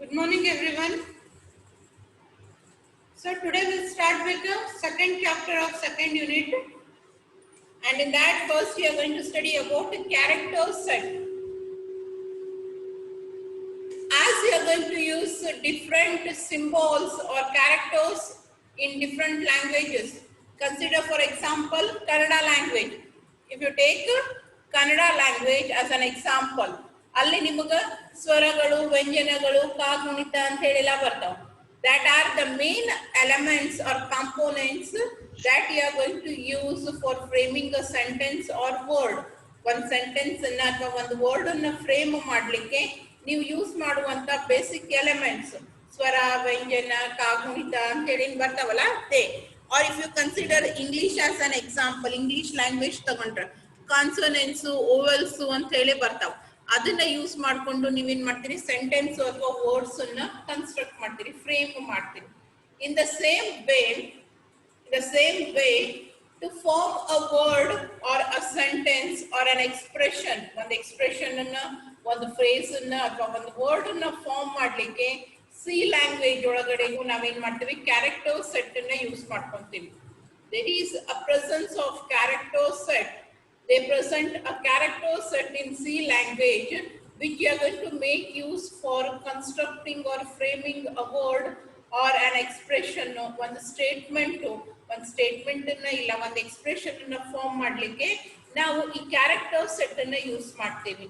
Good morning, everyone. So today we'll start with the second chapter of second unit, and in that first we are going to study about the character set. As we are going to use different symbols or characters in different languages. Consider, for example, Kannada language. If you take Kannada language as an example, ಅಲ್ಲಿ ನಿಮಗೆ ಸ್ವರಗಳು ವ್ಯಂಜನಗಳು ಕಾಗುಣಿತ ಅಂತ ಹೇಳಿ ಬರ್ತಾವ. That are the main elements or components that you are going to use for framing a sentence or word. One sentence ಅಥವಾ ಒಂದು word ಅನ್ನು ಫ್ರೇಮ್ ಮಾಡಲಿಕ್ಕೆ ನೀವು ಯೂಸ್ ಮಾಡುವಂತ ಬೇಸಿಕ್ ಎಲಿಮೆಂಟ್ಸ್ ಸ್ವರ ವ್ಯಂಜನ ಕಾಗುಣಿತ ಅಂತ ಹೇಳಿ ಬರ್ತಾವಲ್ಲ ಅದೇ. Are if you consider English as an example, English language ತಗೊಂಡ್ರೆ ಕಾನ್ಸನೆನ್ಸ್ ಓವೆಲ್ಸ್ ಅಂತ ಹೇಳಿ ಬರ್ತಾವ. ಅದನ್ನ ಯೂಸ್ ಮಾಡ್ಕೊಂಡು ನೀವೇನ್ ಮಾಡ್ತೀರಿ, ಸೆಂಟೆನ್ಸ್ ಅಥವಾ ವರ್ಡ್ಸ್ ಅನ್ನ ಕನ್ಸ್ಟ್ರಕ್ಟ್ ಮಾಡ್ತೀರಿ, ಫ್ರೇಮ್ ಮಾಡ್ತೀರಿ. In the same way to form a word or a sentence or an expression, ಒಂದು expression ಅನ್ನ ಒಂದು phrase ಅನ್ನ ಅಥವಾ ಒಂದು word ಅನ್ನ ಫಾರ್ಮ್ ಮಾಡ್ಲಿಕ್ಕೆ ಸಿ ಲ್ಯಾಂಗ್ವೇಜ್ ಒಳಗಡೆಗೂ ನಾವೇನ್ ಮಾಡ್ತೀವಿ, ಕ್ಯಾರೆಕ್ಟರ್ ಸೆಟ್ ಅನ್ನ ಯೂಸ್ ಮಾಡ್ಕೊಂತೀವಿ. There is a presence of character set. They present a character set in C language which you are going to make use for constructing or framing a word or an expression, ಒಂದು statement ಅನ್ನ ಇಲ್ಲ ಒಂದು expression ಅನ್ನ form ಮಾಡ್ಲಿಕ್ಕೆ ನಾವು ಈ character set ಅನ್ನ use ಮಾಡ್ತೀವಿ.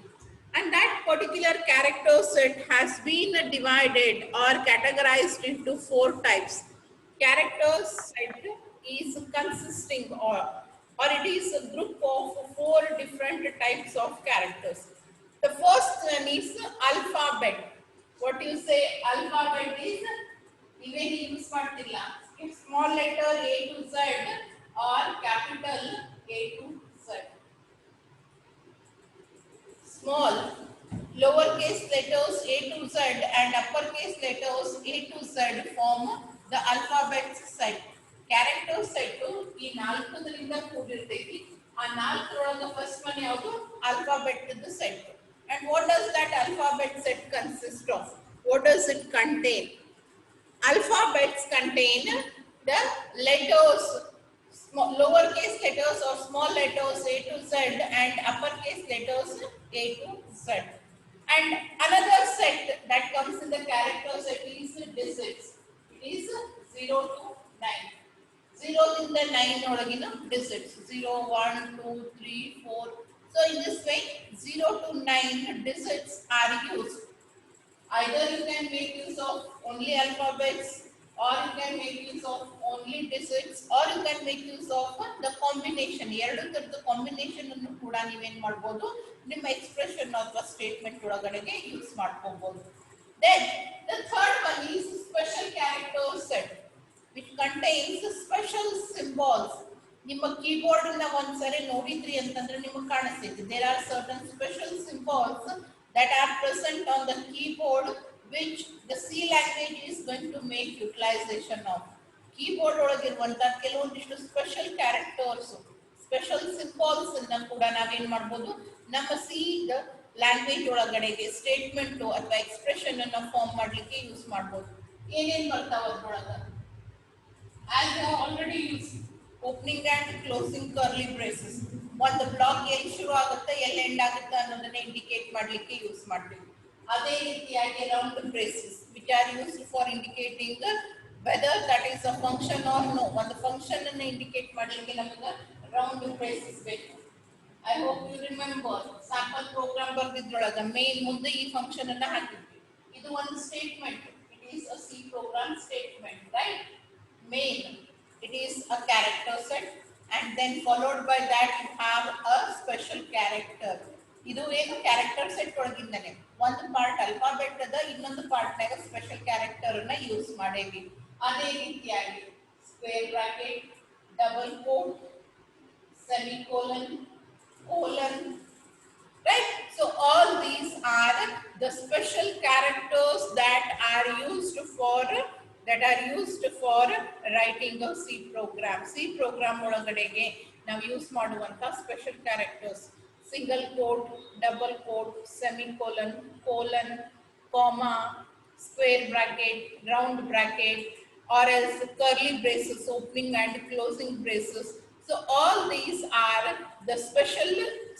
And that particular character set has been divided or categorized into 4 types. Character set is consisting or it is a group of 4 different types of characters. The first one is alphabet. What you say alphabet is, even use ಮಾಡ್ತಿಲ್ಲ, if small letter A to Z or capital A to Z. Small lowercase letters A to Z and uppercase letters A to Z form the alphabet set. Character set ಈ 4ರಿಂದ ಕೂಡಿರ್ತೈತಿ. ಆ 4ರೊಳಗೆ first one ಯಾವುದು, alphabet set. And what does that alphabet set consist of? What does it contain? Alphabets contain the letters, lowercase letters or small letters A to Z and uppercase letters A to Z. And another set that comes in the character set is digits. It is 0 to 9. 0 in the 9 ಒಳಗಿನ digits. 0, 1, 2, 3, 4. So in this way 0 to 9 digits are used. Either you can make use of only alphabets, or you can make use of only digits, or you can make use of the combination. ಎರಡು ತರದ combination ಅನ್ನು ಕೂಡ ನೀವೇನ್ ಮಾಡಬಹುದು, ನಿಮ್ಮ expression ಅಥವಾ statement ಒಳಗಡೆಗೆ use ಮಾಡ್ಕೋಬಹುದು. Then the third one is special character set, which contains special symbols. ನಿಮ್ಮ ಕೀಬೋರ್ಡ್ ಅನ್ನ ಒಂದ್ಸರಿ ನೋಡಿದ್ರಿ ಅಂತಂದ್ರೆ ನಿಮಗೆ ಕಾಣಿಸ್ತೈತಿ. There are certain special symbols that are present on the keyboard which the C language is going to make utilization of. Keyboard ಒಳಗಿರುವಂತ ಕೆಲವೊಂದಿಷ್ಟು special characters, special symbols ಅನ್ನ ಕೂಡ ನಾವೇನ್ ಮಾಡಬಹುದು, ನಮ್ಮ ಸಿ ಲ್ಯಾಂಗ್ವೇಜ್ ಒಳಗಡೆಗೆ ಸ್ಟೇಟ್ಮೆಂಟ್ ಅಥವಾ ಎಕ್ಸ್ಪ್ರೆಷನ್ ಅನ್ನ ಫಾರ್ಮ್ ಮಾಡ್ಲಿಕ್ಕೆ ಯೂಸ್ ಮಾಡಬಹುದು. ಏನೇನ್ ಬರ್ತಾವ ಅದ್ರೊಳಗ? As I have already used opening and closing curly braces. ಒಂದು ಬ್ಲಾಕ್ ಎಲ್ಲಿ ಶುರು ಆಗುತ್ತೆ ಎಲ್ಲಿ ಎಂಡ್ ಆಗುತ್ತೆ ಅನ್ನೋದನ್ನ ಇಂಡಿಕೇಟ್ ಮಾಡ್ಲಿಕ್ಕೆ ಯೂಸ್ ಮಾಡ್ತೀವಿ. ಅದೇ ರೀತಿಯಾಗಿ round braces which are used for indicating whether that is a function or no. ಒಂದು ಫಂಕ್ಷನ್ ಅನ್ನು ಇಂಡಿಕೇಟ್ ಮಾಡ್ಲಿಕ್ಕೆ ನಮಗೆ ರೌಂಡ್ ಬ್ರೇಸಸ್ ಬೇಕು. I hope you remember sample program ಬರ್ದಿದ್ರೊಳಗ ಮೇನ್ ಮುಂದೆ ಈ ಫಂಕ್ಷನ್ ಅನ್ನ ಹಾಕಿದ್ವಿ. ಇದು ಒಂದು statement. It is a C program statement, right? Main, it is a character set, and then followed by that you have a special character. ಇದು ಏನು character set ಒಳಗಿಂದನೆ ಒಂದು ಪಾರ್ಟ್ ಅಲ್ಫಾಬೆಟ್ ಅದ, ಇನ್ನೊಂದು ಪಾರ್ಟ್ ನಾಗ ಸ್ಪೆಷಲ್ ಕ್ಯಾರೆಕ್ಟರ್ ಅನ್ನ use ಮಾಡೇವಿ. ಅದೇ ರೀತಿಯಾಗಿ square bracket, double quote, semicolon, colon, right? So all these are the special characters that are used for writing a C program. C program ಒಳಗಡೆಗೆ ನಾವು ಯೂಸ್ ಮಾಡುವಂತ special characters single quote, double quote, semicolon, colon, comma, square bracket, round bracket, or else curly braces, opening and closing braces. So all these are the special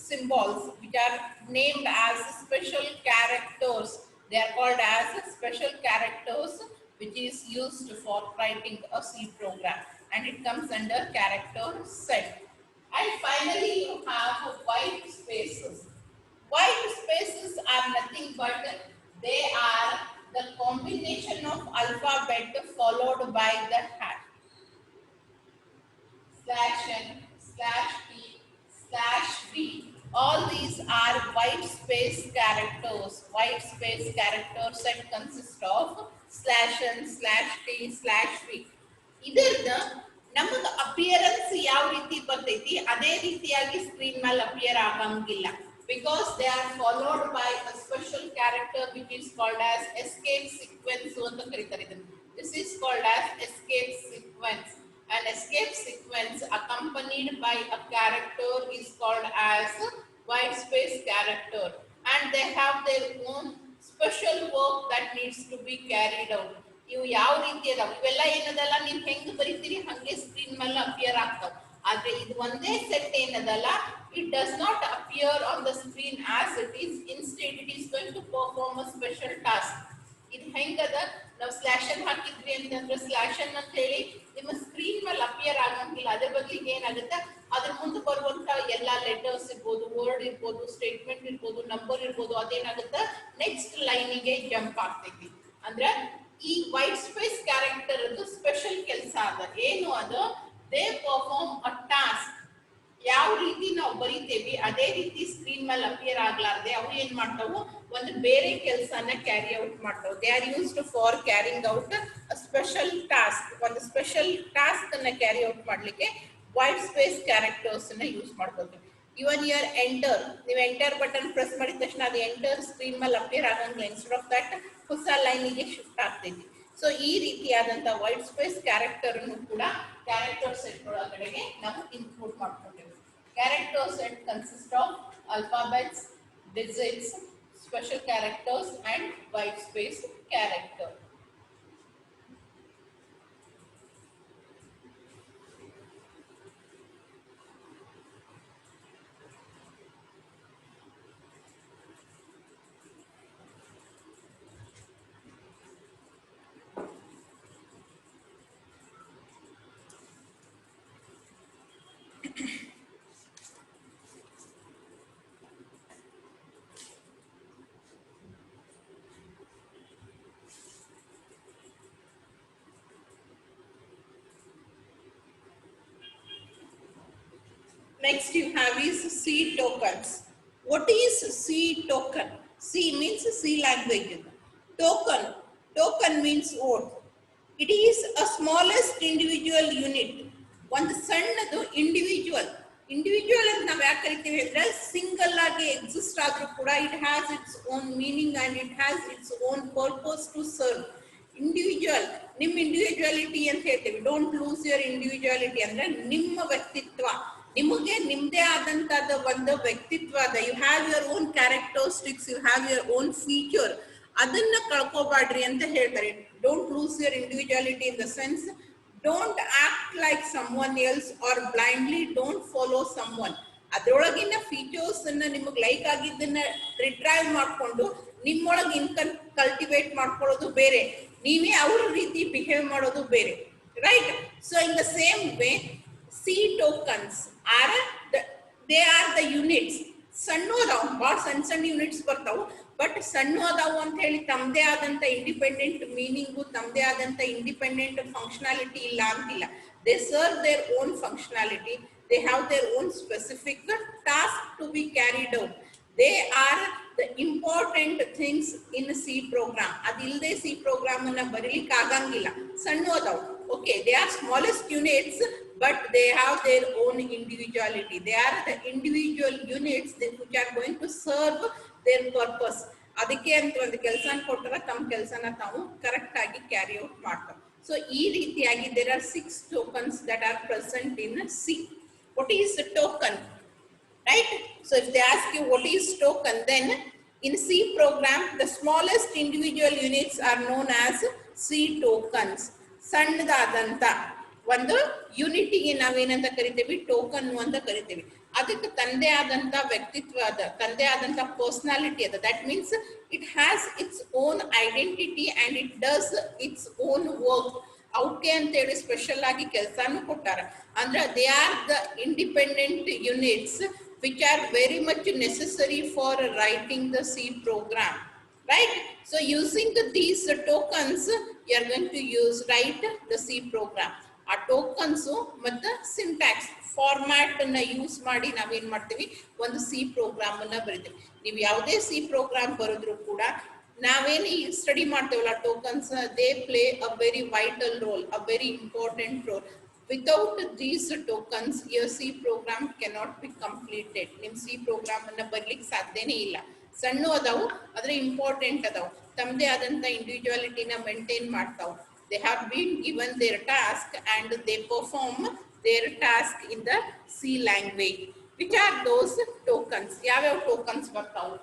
symbols which are named as special characters. They are called as special characters which is used for writing a C program, and it comes under character set. And finally you have white spaces. White spaces are nothing but they are the combination of alphabet followed by the hash. Slash n, slash p, slash b. All these are white space characters. White space character set consists of slash n, slash t, slash b. ಇದರದ ನಮಗೆ appearance ಯಾವ ರೀತಿ ಬರ್ತೈತಿ ಅದೇ ರೀತಿಯಾಗಿ screen ಮೇಲೆ appear ಆಗಂಗಿಲ್ಲ, because they are followed by a special character which is called as escape sequence ಅಂತ ಕರೀತಾರೆ ಇದನ್ನು. This is called as escape sequence. An escape sequence accompanied by a character is called as white space character, and they have their own special work that needs to be carried out. ಇವು ಯಾವ ರೀತಿ ಅದಾವ ಇವೆಲ್ಲ ಏನದಲ್ಲ ನೀವು ಹೆಂಗೆ ಬರೀತೀರಿ ಹಂಗೆ screen ಮೇಲೆ ಅಪಿಯರ್ ಆಗ್ತಾವ. ಆದ್ರೆ ಇದು ಒಂದೇ ಸೆಟ್ ಏನದಲ್ಲ, it does not appear on the screen as it is. Instead it is going to perform a special task. ಇದು ಹೆಂಗದ, ನಾವು ಸ್ಲಾಶ್ ಅನ್ ಹಾಕಿದ್ರಿ ಅಂತಂದ್ರೆ ಸ್ಲಾಶ್ ಅನ್ ಅಂತ ಹೇಳಿ ನಿಮ್ಮ ಸ್ಕ್ರೀನ್ ಮೇಲೆ ಅಪಿಯರ್ ಆಗಂಗಿಲ್ಲ. ಅದ್ರ ಬದಲಿಗೆ ಏನಾಗುತ್ತೆ, ಅದ್ರ ಮುಂದೆ ಬರುವಂತ ಎಲ್ಲಾ ಲೆಟರ್ಸ್ ಇರ್ಬೋದು, ವರ್ಡ್ ಇರ್ಬೋದು, ಸ್ಟೇಟ್ಮೆಂಟ್ ಇರ್ಬೋದು, ನಂಬರ್ ಇರ್ಬೋದು, ಅದೇನಾಗುತ್ತೆ ನೆಕ್ಸ್ಟ್ ಲೈನಿಗೆ ಜಂಪ್ ಆಗ್ತೈತಿ. ಅಂದ್ರೆ ಈ ವೈಟ್ ಸ್ಪೇಸ್ ಕ್ಯಾರೆಕ್ಟರ್ ಅದು ಸ್ಪೆಷಲ್ ಕೆಲಸ ಅದ. ಏನು ಅದು, ದೇ ಪರ್ಫಾರ್ಮ್ ಅ ಟಾಸ್ಕ್. ಯಾವ ರೀತಿ ನಾವು ಬರೀತೇವಿ ಅದೇ ರೀತಿ ಸ್ಕ್ರೀನ್ ಮೇಲೆ ಅಪಿಯರ್ ಆಗ್ಲಾರ್ದೆ ಅವು ಏನ್ ಮಾಡ್ತಾವು, ಒಂದು ಬೇರೆ ಕೆಲಸನ ಕ್ಯಾರಿ ಔಟ್ ಮಾಡ್ತಾವೆ. They are used for carrying out a special task. ಒಂದು ಸ್ಪೆಷಲ್ ಟಾಸ್ಕ್ ಅನ್ನ ಕ್ಯಾರಿ ಔಟ್ ಮಾಡ್ಲಿಕ್ಕೆ ವೈಟ್ ಸ್ಪೇಸ್ ಕ್ಯಾರೆಕ್ಟರ್ಸ್ ಅನ್ನ ಯೂಸ್ ಮಾಡ್ಕೋತೀವಿ. ಇವನ್ ಇಯರ್ ಎಂಟರ್, ನೀವು ಎಂಟರ್ ಬಟನ್ ಪ್ರೆಸ್ ಮಾಡಿದ ತಕ್ಷಣ ಅದು ಎಂಟರ್ ಸ್ಕ್ರೀನ್ ಮೇಲೆ ಅಪಿಯರ್ ಆಗಂಗಿಲ್ಲ. ಇನ್ಸ್ಟೆಡ್ ಆಫ್ ದಟ್ ಹೊಸ ಲೈನಿಗೆ ಶಿಫ್ಟ್ ಆಗ್ತೈತಿ. ಸೊ ಈ ರೀತಿಯಾದಂತ ವೈಟ್ ಸ್ಪೇಸ್ ಕ್ಯಾರೆಕ್ಟರ್ ಅನ್ನು ಕೂಡ ಕ್ಯಾರೆಕ್ಟರ್ ಸೆಟ್ ಒಳಗಡೆಗೆ ನಾವು ಇನ್ಕ್ಲೂಡ್ ಮಾಡ್ಕೊಂಡಿದ್ದೀವಿ. Character set consists of alphabets, digits, special characters and white space character. Next you have is C tokens. What is C token? C means C language. Token means what? It is a smallest individual unit. ಒಂದು ಸಣ್ಣದು individual ಅಂತ ನಾವು ಯಾಕೆ ಕರಿತೀವಿ ಅಂದ್ರೆ single ಆಗಿ exist ಆದ್ರೂ ಕೂಡ it has its own meaning and it has its own purpose to serve. Individual, ನಿಮ್ಮ ಇಂಡಿವಿಜುವಾಲಿಟಿ ಅಂತ ಹೇಳ್ತೀವಿ. ಡೋಂಟ್ ಲೂಸ್ ಯುವರ್ ಇಂಡಿವಿಜುವಾಲಿಟಿ ಅಂದ್ರೆ ನಿಮ್ಮ ವ್ಯಕ್ತಿತ್ವ, ನಿಮಗೆ ನಿಮ್ದೇ ಆದಂತದ ಒಂದು ವ್ಯಕ್ತಿತ್ವ ಅದ. You have your own characteristics, you have your own feature. ಅದನ್ನ ಕಳ್ಕೋಬಾಡ್ರಿ ಅಂತ ಹೇಳ್ತಾರೆ. Don't lose your individuality in the sense don't act like someone else or blindly don't follow someone. ಅದ್ರೊಳಗಿನ ಫೀಚರ್ಸ್ ಅನ್ನ ನಿಮಗೆ ಲೈಕ್ ಆಗಿದ್ದನ್ನ ರಿಟ್ರೈವ್ ಮಾಡ್ಕೊಂಡು ನಿಮ್ಮೊಳಗೆ ಇನ್ಕಮ್ ಕಲ್ಟಿವೇಟ್ ಮಾಡ್ಕೊಳ್ಳೋದು ಬೇರೆ, ನೀವೇ ಅವ್ರ ರೀತಿ ಬಿಹೇವ್ ಮಾಡೋದು ಬೇರೆ, right? So in the same way C tokens are they are the units. ಸಣ್ಣ ಅದಾವ, ಭಾಳ ಸಣ್ಣ ಯೂನಿಟ್ಸ್ ಬರ್ತಾವು. ಬಟ್ ಸಣ್ಣ ಅದಾವು ಅಂತ ಹೇಳಿ ತಮ್ಮದೇ ಆದಂತ ಇಂಡಿಪೆಂಡೆಂಟ್ ಮೀನಿಂಗು, ತಮ್ಮದೇ ಆದಂತ ಇಂಡಿಪೆಂಡೆಂಟ್ ಫಂಕ್ಷನಾಲಿಟಿ ಇಲ್ಲ ಅಂತಿಲ್ಲ. They serve their own functionality, they have their own specific task to be carried out. They are the important things in C program. ಅದಿಲ್ಲದೆ ಸಿ ಪ್ರೋಗ್ರಾಮ್ ಅನ್ನ ಬರೀಲಿಕ್ಕೆ ಆಗಂಗಿಲ್ಲ. ಸಣ್ಣ ಅದಾವು, okay, they are smallest units but they have their own individuality. They are the individual units which are going to serve their purpose. ಅದಕ್ಕೆ ಅಂತ ಒಂದು ಕೆಲಸನ ಕೊಟ್ಟರೆ ತಮ್ಮ ಕೆಲಸನ ತಾವು ಕರೆಕ್ಟ್ ಆಗಿ ಕ್ಯಾರಿ ಔಟ್ ಮಾಡ್ತಾರೆ. ಸೊ ಈ ರೀತಿಯಾಗಿ there are 6 tokens that are present in C. What is the token, right? So if they ask you what is token, then In C program, the smallest individual units are known as C tokens. ಸಣ್ಣದಾದಂಥ ಒಂದು ಯೂನಿಟಿಗೆ ನಾವೇನಂತ ಕರಿತೀವಿ, token ಅಂತ ಕರಿತೀವಿ. ಅದಕ್ಕೆ ತಂದೆ ಆದಂಥ ವ್ಯಕ್ತಿತ್ವ ಅದ, ತಂದೆ ಆದಂಥ ಪರ್ಸನಾಲಿಟಿ ಅದ. That means it has its own identity and it does its own work. ಅವಕ್ಕೆ ಅಂತೇಳಿ ಸ್ಪೆಷಲ್ ಆಗಿ ಕೆಲಸನೂ ಕೊಟ್ಟಾರ. ಅಂದ್ರೆ they are the independent units which are very much necessary for writing the C program, right? So using these tokens, you are going to write the C program. ಆ tokens ಮತ್ತು syntax format ಅನ್ನ use ಮಾಡಿ ನಾವೇನ್ ಮಾಡ್ತೀವಿ, ಒಂದು C program ಅನ್ನ ಬರೀತೀವಿ. ನೀವು ಯಾವುದೇ C program ಬರೆದ್ರು ಕೂಡ ನಾವೇನು ಈ ಸ್ಟಡಿ ಮಾಡ್ತೇವಲ್ಲ tokens, they play a very vital role, a very important role. Without these tokens, your C program cannot be completed. ನಿಮ್ಮ C program ಅನ್ನ ಬರ್ಲಿಕ್ಕೆ ಸಾಧ್ಯನೇ ಇಲ್ಲ. ಸಣ್ಣ ಅದಾವು, ಆದ್ರೆ ಇಂಪಾರ್ಟೆಂಟ್ ಅದಾವು, ತಮ್ಮದೇ ಆದಂಥ ಇಂಡಿವಿಜುವಾಲಿಟಿನ ಮೇಂಟೈನ್ ಮಾಡ್ತಾವು. They have been given their task and they perform their task in the C language. Which are those tokens? ಯಾವ್ಯಾವ tokens ಬರ್ತಾವು?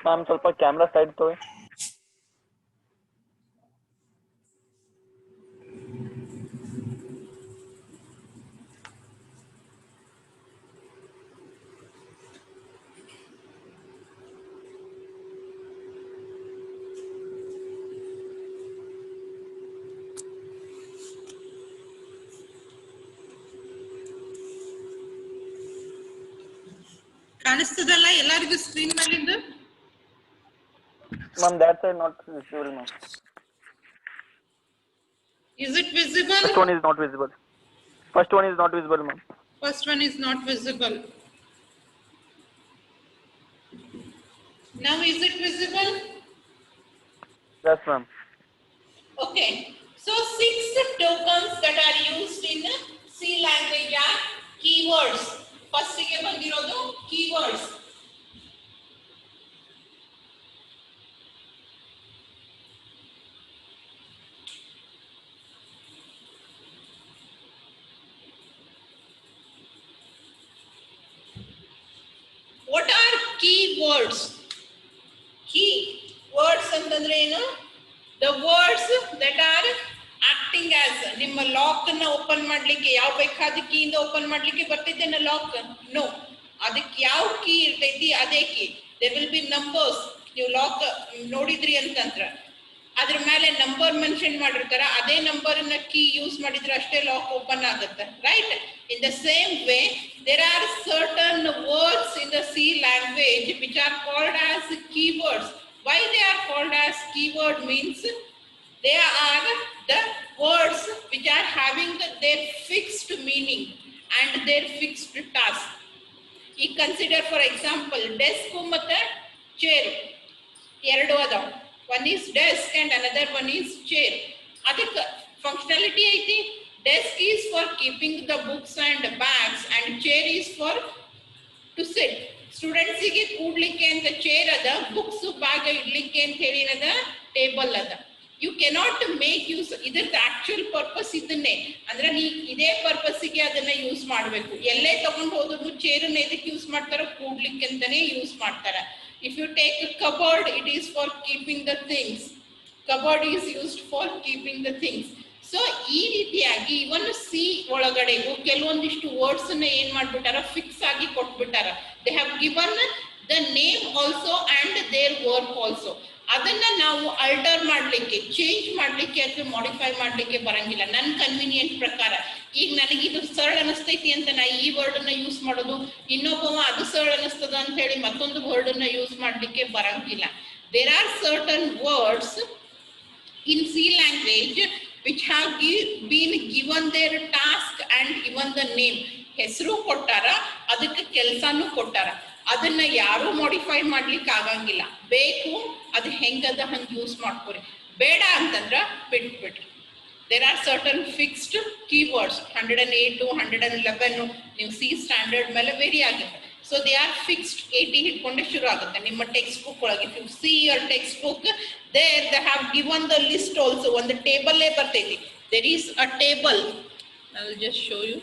ಮ್ಯಾಮ್ ಸ್ವಲ್ಪ ಕ್ಯಾಮ್ರಾ ಸೈಡ್ ತೋರಿ. ಕಾಣಿಸ್ತದಲ್ಲ ಎಲ್ಲರಿಗೂ ಸ್ಕ್ರೀನ್ ಮೇಲಿಂದ? Ma'am, that side not visible, ma'am. Is it visible? First one is not visible. First one is not visible, ma'am. First one is not visible. Now is it visible? Yes, ma'am. Okay. So 6 tokens that are used in C language are keywords. First ಗೆ ಬಂದಿರೋದು keywords. What are keywords? Key words ಅಂತಂದ್ರೆ ಏನು? The words that are acting as ನಿಮ್ಮ lock ಅನ್ನ open ಮಾಡ್ಲಿಕ್ಕೆ ಯಾವ ಬೇಕಾದ key ಇಂದ ಓಪನ್ ಮಾಡ್ಲಿಕ್ಕೆ ಬರ್ತಿದ್ದೇನೆ ಲಾಕ್? ನೋ. ಅದಕ್ಕೆ ಯಾವ ಕೀ ಇರ್ತೈತಿ ಅದೇ key. There will be numbers. ನೀವು ಲಾಕ್ ನೋಡಿದ್ರಿ ಅಂತಂದ್ರ ಅದ್ರ ಮೇಲೆ ನಂಬರ್ ಮೆನ್ಷನ್ ಮಾಡಿರ್ತಾರ, ಅದೇ ನಂಬರ್ ಅನ್ನ ಕೀ ಯೂಸ್ ಮಾಡಿದ್ರೆ ಅಷ್ಟೇ ಲಾಕ್ ಓಪನ್ ಆಗುತ್ತೆ, right? In the same way, there are certain words in the C language which are called as keywords. Why they are called as keyword means they are the words which are having their fixed meaning and their fixed task. You consider for example desk ಮತ್ತು chair ಎರಡು ಅದಾವ. One is desk and another one is chair. ಅದಕ್ಕೆ functionality ಐತಿ. Desk is for keeping the books and bags and chair is for to sit. Students ಗೆ ಕೂಡ್ಲಿಕ್ಕೆ ಅಂತ chair ಅದ, books bag ಇಡ್ಲಿಕ್ಕೆ ಅಂತ ಹೇಳಿ ಅದ ಟೇಬಲ್ ಅದ. ಯು ಕೆನಾಟ್ ಮೇಕ್ ಯೂಸ್, ಇದ್ರದ್ದು ಆಕ್ಚುಯಲ್ ಪರ್ಪಸ್ ಇದನ್ನೇ, ಅಂದ್ರೆ ನೀ ಇದೇ ಪರ್ಪಸ್ಗೆ ಅದನ್ನ ಯೂಸ್ ಮಾಡ್ಬೇಕು. ಎಲ್ಲೇ ತಗೊಂಡು ಹೋದ್ರು ಚೇರನ್ನ ಎದಕ್ಕೆ ಯೂಸ್ ಮಾಡ್ತಾರ, ಕೂಡ್ಲಿಕ್ಕೆ ಅಂತಾನೆ ಯೂಸ್ ಮಾಡ್ತಾರ. If you take cupboard, it is for keeping the things. Cupboard is used for keeping the things. So ಈ ರೀತಿಯಾಗಿ ಇವನ್ ಸಿ ಒಳಗಡೆಗೂ ಕೆಲವೊಂದಿಷ್ಟು ವರ್ಡ್ಸ್ ಅನ್ನ ಏನ್ ಮಾಡ್ಬಿಟ್ಟಾರ, ಫಿಕ್ಸ್ ಆಗಿ ಕೊಟ್ಬಿಟ್ಟಾರ. They have given the name also and their work also. ಅದನ್ನ ನಾವು ಅಲ್ಟರ್ ಮಾಡ್ಲಿಕ್ಕೆ, ಚೇಂಜ್ ಮಾಡ್ಲಿಕ್ಕೆ ಅಥವಾ ಮಾಡಿಫೈ ಮಾಡ್ಲಿಕ್ಕೆ ಬರಂಗಿಲ್ಲ. ನನ್ನ ಕನ್ವಿನಿಯಂಟ್ ಪ್ರಕಾರ ಈಗ ನನಗೆ ಇದು ಸರಳ ಅನಿಸ್ತೈತಿ ಅಂತ ನಾ ಈ ವರ್ಡ್ ಅನ್ನ ಯೂಸ್ ಮಾಡೋದು, ಇನ್ನೊಬ್ಬವ ಅದು ಸರಳ ಅನಿಸ್ತದ ಅಂತ ಹೇಳಿ ಮತ್ತೊಂದು ವರ್ಡ್ ಅನ್ನ ಯೂಸ್ ಮಾಡ್ಲಿಕ್ಕೆ ಬರಂಗಿಲ್ಲ. There are certain words in C language which have been given their task and given the name. ಹೆಸರು ಕೊಟ್ಟಾರ, ಅದಕ್ಕೆ ಕೆಲಸನೂ ಕೊಟ್ಟಾರ. ಅದನ್ನ ಯಾರು ಮಾಡಿಫೈ ಮಾಡ್ಲಿಕ್ಕೆ ಆಗಂಗಿಲ್ಲ. ಬೇಕು ಅದು ಹೆಂಗದ ಹಂಗೆ ಯೂಸ್ ಮಾಡ್ಕೊರಿ, ಬೇಡ ಅಂತಂದ್ರ ಬಿಟ್ಬಿಡ್ರಿ. There are certain fixed keywords. 108 111 ನೀವು ಸಿ ಸ್ಟ್ಯಾಂಡರ್ಡ್ ಮೇಲೆ ವೇರಿ ಆಗುತ್ತೆ. So they are fixed. 80 ಹಿಡ್ಕೊಂಡೆ ಶುರು ಆಗುತ್ತೆ ನಿಮ್ಮ ಟೆಕ್ಸ್ಟ್ ಬುಕ್ ಒಳಗೆ. If you see your text book, there they have given the list also. ಒಂದು ಟೇಬಲ್ ಬರ್ತೈತಿ. there is a table. I will just show you.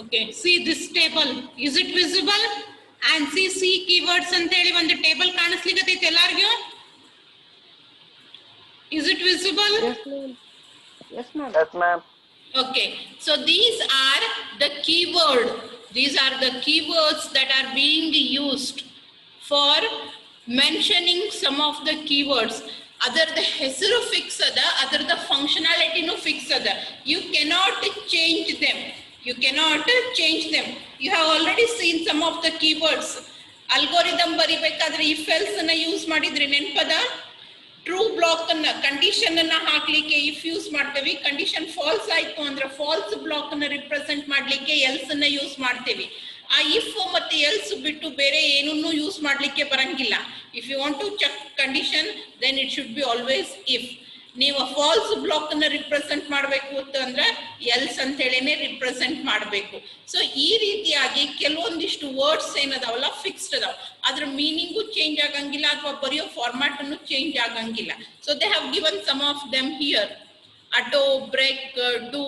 Okay, see this table, is it visible? And see C keywords ಅಂತ ಹೇಳಿ ಒಂದು table ಕಾಣಿಸ್ಲಿಕ್ಕತ್ತೈತಿ ಎಲ್ಲಾರ್ಗೂ. Is it visible? Yes, ma'am. Yes, ma'am. Yes, ma'am. Okay, so these are the keyword. These are the keywords that are being used for mentioning some of the keywords. ಅದರದ ಹೆಸರು fix ಅದ, ಅದರದ ಫಂಕ್ಷನಾಲಿಟಿನೂ fix ಅದ. You cannot change them. You cannot change them. You have already seen some of the keywords. Algorithm ಬರಿಬೇಕಾದ್ರೆ if else ಅನ್ನ use ಮಾಡಿದ್ರಿ ನೆನಪದ. True block ಅನ್ನ, condition ಅನ್ನ ಹಾಕ್ಲಿಕ್ಕೆ ಇಫ್ ಯೂಸ್ ಮಾಡ್ತೇವಿ. ಕಂಡೀಷನ್ ಫಾಲ್ಸ್ ಆಯ್ತು ಅಂದ್ರೆ ಫಾಲ್ಸ್ ಬ್ಲಾಕ್ ಅನ್ನ ರಿಪ್ರೆಸೆಂಟ್ ಮಾಡ್ಲಿಕ್ಕೆ ಎಲ್ಸ್ ಅನ್ನ ಯೂಸ್ ಮಾಡ್ತೇವಿ. ಆ ಇಫ್ ಮತ್ತೆ ಎಲ್ಸ್ ಬಿಟ್ಟು ಬೇರೆ ಏನನ್ನೂ ಯೂಸ್ ಮಾಡ್ಲಿಕ್ಕೆ ಬರಂಗಿಲ್ಲ. If you want to check condition then it should be always if. ನೀವು ಫಾಲ್ಸ್ ಬ್ಲಾಕ್ ಅನ್ನ ರಿಪ್ರೆಸೆಂಟ್ ಮಾಡಬೇಕು ಅಂತಂದ್ರೆ ಎಲ್ಸ್ ಅಂತ ಹೇಳಿನೇ ರಿಪ್ರೆಸೆಂಟ್ ಮಾಡಬೇಕು. ಸೊ ಈ ರೀತಿಯಾಗಿ ಕೆಲವೊಂದಿಷ್ಟು ವರ್ಡ್ಸ್ ಏನದಾವಲ್ಲ ಫಿಕ್ಸ್ಡ್ ಅದಾವ, ಅದ್ರ ಮೀನಿಂಗು ಚೇಂಜ್ ಆಗಂಗಿಲ್ಲ ಅಥವಾ ಬರೆಯೋ ಫಾರ್ಮ್ಯಾಟ್ ಅನ್ನು ಚೇಂಜ್ ಆಗಂಗಿಲ್ಲ. So they have given some of them here. Auto, break, do,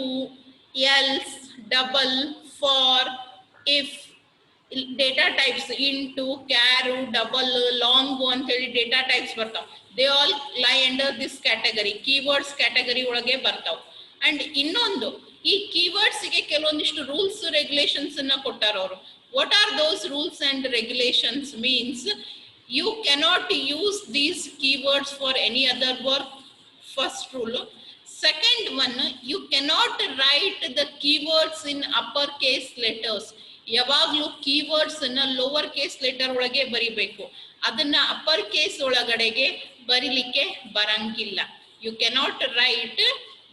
else, double, for, if. Data types int, char, double, long ಅಂತ ಹೇಳಿ ಡೇಟಾ ಟೈಪ್ಸ್ ಬರ್ತಾವ. They all lie under this category, keywords category ಒಳಗೆ ಬರ್ತಾವ. And ಇನ್ನೊಂದು, ಈ keywords ಗೆ ಕೆಲವೊಂದಿಷ್ಟು rules regulations ಅನ್ನ ಕೊಟ್ಟಾರ ಅವರು. What are those rules and regulations means you cannot use these keywords for any other work. First rule. Second one, you cannot write the keywords in upper case letters. ಯಾವಾಗ್ಲೂ keywords ಅನ್ನ lower case letter ಒಳಗೆ ಬರಿಬೇಕು. ಅದನ್ನ upper case ಒಳಗಡೆಗೆ ಬರಿಲಿಕ್ಕೆ ಬರಂಗಿಲ್ಲ. You cannot write